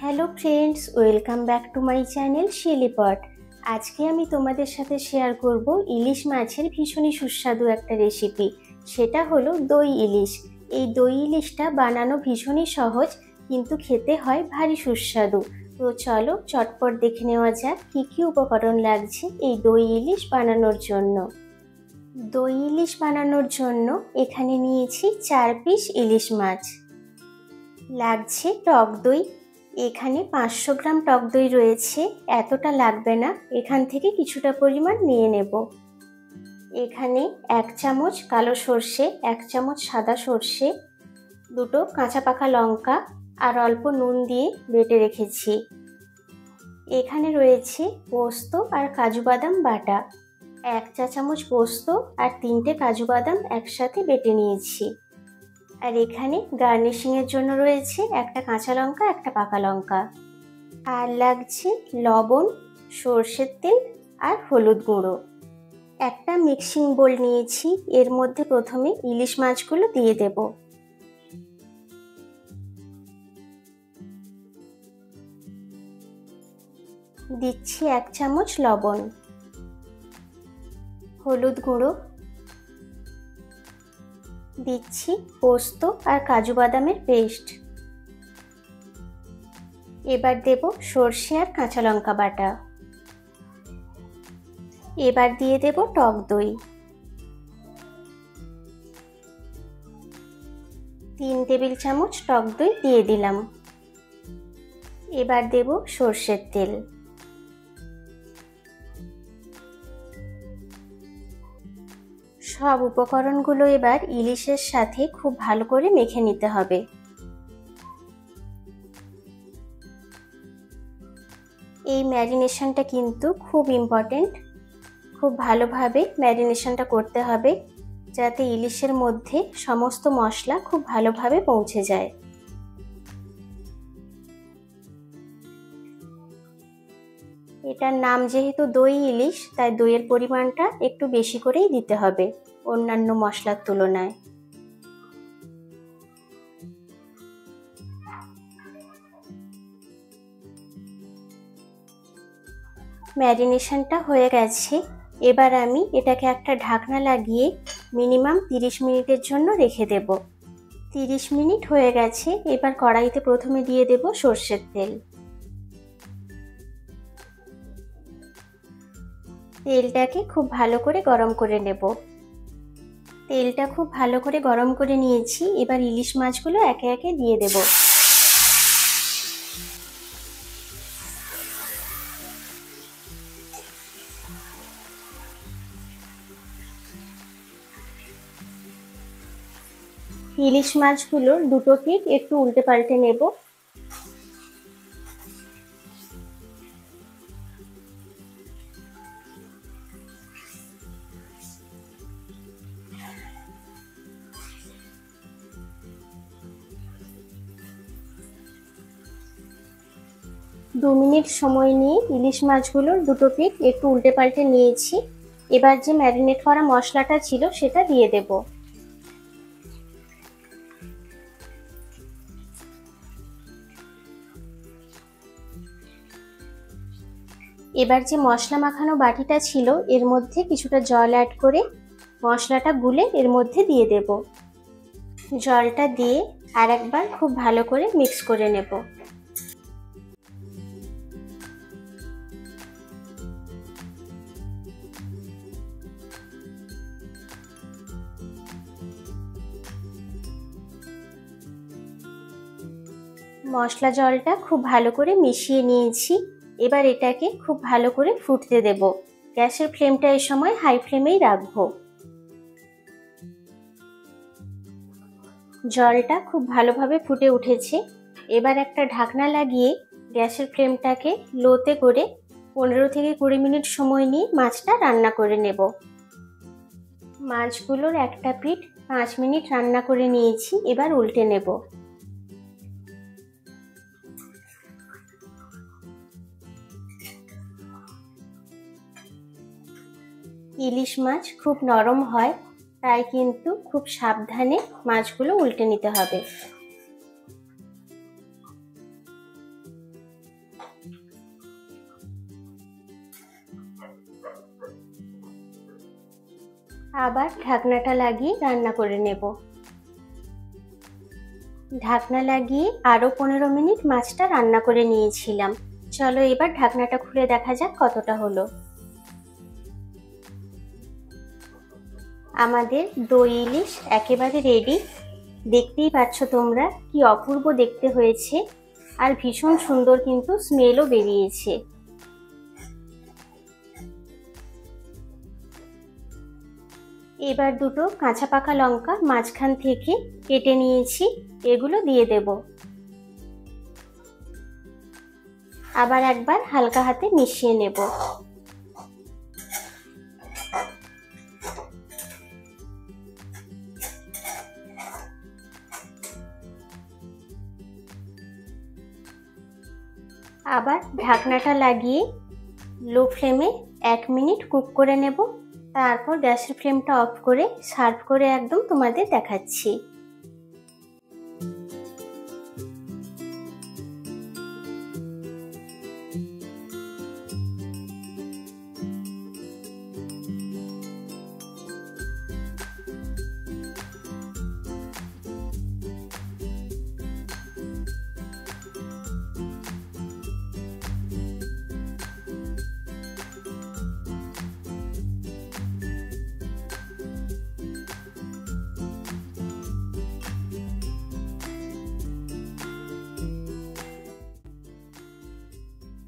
Hello friends, welcome back to my channel শিলিপট। আজকে আমি তোমাদের সাথে শেয়ার করব ইলিশ মাছের ভীষণই সুস্বাদু একটা রেসিপি। সেটা হলো দই ইলিশ। এই দই ইলিশটা বানানো ভীষণই সহজ, কিন্তু খেতে হয় ভারী সুস্বাদু। তো চলো চটপট দেখে নেওয়া যাক কী কী উপকরণ লাগছে এই দই ইলিশ বানানোর জন্য। দই ইলিশ বানানোর জন্য এখানে নিয়েছি 4 পিস ইলিশ মাছ। লাগছে টক দই। এখানে 500 গ্রাম টক দই রয়েছে, এতটা লাগবে না, এখান থেকে কিছুটা পরিমাণ নিয়ে নেব। এখানে 1 চামচ কালো সর্ষে, 1 চামচ সাদা সর্ষে, 2টো কাঁচা পাকা লঙ্কা আর অল্প নুন দিয়ে বেটে রেখেছি। এখানে রয়েছে পোস্ত আর কাজু বাদাম বাটা। 1 চা চামচ পোস্ত আর 3টে কাজু বাদাম একসাথে বেটে নিয়েছি। আর এখানে গার্নিশিংয়ের জন্য রয়েছে একটা কাঁচা লঙ্কা, একটা পাকা লঙ্কা। আর লাগছে লবণ, সর্ষের তেল আর হলুদ গুঁড়ো। একটা মিক্সিং বোল নিয়েছি, এর মধ্যে প্রথমে ইলিশ মাছগুলো দিয়ে দেব। দিচ্ছি 1 চামচ লবণ, হলুদ গুঁড়ো, দিচ্ছি পোস্ত আর কাজু বাদামের পেস্ট। এবার দেব সর্ষে আর কাঁচা লঙ্কা বাটা। এবার দিয়ে দেব টক দই। 3 টেবিল চামচ টক দই দিয়ে দিলাম। এবার দেব সর্ষের তেল। সব উপকরণগুলো এবার ইলিশের সাথে খুব ভালো করে মেখে নিতে হবে। এই ম্যারিনেশনটা কিন্তু খুব ইম্পর্টেন্ট। খুব ভালোভাবে ম্যারিনেশনটা করতে হবে, যাতে ইলিশের মধ্যে সমস্ত মশলা খুব ভালোভাবে পৌঁছে যায়। এটার নাম যেহেতু দই ইলিশ, তাই দইয়ের পরিমাণটা একটু বেশি করেই দিতে হবে অন্যান্য মশলার তুলনায়। ম্যারিনেশনটা হয়ে গেছে। এবার আমি এটাকে একটা ঢাকনা লাগিয়ে মিনিমাম 30 মিনিটের জন্য রেখে দেব। 30 মিনিট হয়ে গেছে। এবার কড়াইতে প্রথমে দিয়ে দেব সর্ষের তেল। তেলটাকে খুব ভালো করে গরম করে নেব। তেলটা খুব ভালো করে গরম করে নিয়েছি। এবার ইলিশ মাছগুলো একে একে দিয়ে দেব। ইলিশ মাছগুলোর দুটো পিঠ একটু উল্টে পাল্টে নেব। দু মিনিট সময় নিয়ে ইলিশ মাছগুলোর দুটো পিঠ একটু উল্টে পাল্টে নিয়েছি। এবার যে ম্যারিনেট করা মশলাটা ছিল সেটা দিয়ে দেব। এবার যে মশলা মাখানো বাটিটা ছিল এর মধ্যে কিছুটা জল অ্যাড করে মশলাটা গুলে এর মধ্যে দিয়ে দেব। জলটা দিয়ে আর একবার খুব ভালো করে মিক্স করে নেব। মশলা জলটা খুব ভালো করে মিশিয়ে নিয়েছি। এবার এটাকে খুব ভালো করে ফুটতে দেব। গ্যাসের ফ্লেমটা এই সময় হাই ফ্লেমেই রাখবো। জলটা খুব ভালোভাবে ফুটে উঠেছে। এবার একটা ঢাকনা লাগিয়ে গ্যাসের ফ্লেমটাকে লোতে করে 15 থেকে 20 মিনিট সময় নিয়ে মাছটা রান্না করে নেব। মাছগুলোর একটা পিঠ 5 মিনিট রান্না করে নিয়েছি। এবার উল্টে নেব। ইলিশ মাছ খুব নরম হয়, তাই কিন্তু খুব সাবধানে মাছগুলো উল্টে নিতে হবে। আবার ঢাকনাটা লাগিয়ে রান্না করে নেব। ঢাকনা লাগিয়ে আরও 15 মিনিট মাছটা রান্না করে নিয়েছিলাম। চলো এবার ঢাকনাটা খুলে দেখা যাক কতটা হলো। আমাদের দই ইলিশ একেবারে রেডি। দেখতেই পাচ্ছ তোমরা কি অপূর্ব দেখতে হয়েছে, আর ভীষণ সুন্দর কিন্তু স্মেলও বেরিয়েছে। এবার দুটো কাঁচা পাকা লঙ্কা মাঝখান থেকে কেটে নিয়েছি, এগুলো দিয়ে দেব। আবার একবার হালকা হাতে মিশিয়ে নেব। আবার ঢাকনাটা লাগিয়ে লো ফ্লেমে 1 মিনিট কুক করে নেব। তারপর গ্যাসের ফ্লেমটা অফ করে সার্ভ করে একদম তোমাদের দেখাচ্ছি।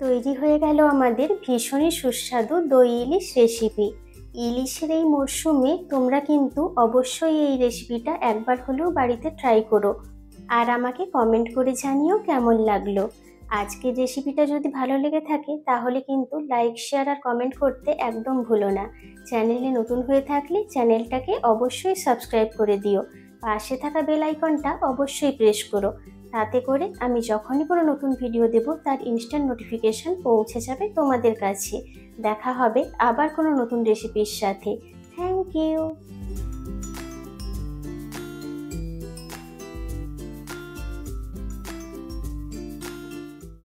তৈরি হয়ে গেল আমাদের ভীষণই সুস্বাদু দই ইলিশ রেসিপি। ইলিশের এই মরশুমে তোমরা কিন্তু অবশ্যই এই রেসিপিটা একবার হলেও বাড়িতে ট্রাই করো, আর আমাকে কমেন্ট করে জানিও কেমন লাগলো। আজকের রেসিপিটা যদি ভালো লেগে থাকে তাহলে কিন্তু লাইক, শেয়ার আর কমেন্ট করতে একদম ভুলো না। চ্যানেলে নতুন হয়ে থাকলে চ্যানেলটাকে অবশ্যই সাবস্ক্রাইব করে দিও। পাশে থাকা বেল আইকনটা অবশ্যই প্রেস করো, তাতে করে আমি যখনই কোনো নতুন ভিডিও দেব তার ইনস্ট্যান্ট নোটিফিকেশন পৌঁছে যাবে তোমাদের কাছে। দেখা হবে আবার কোনো নতুন রেসিপির সাথে। Thank you.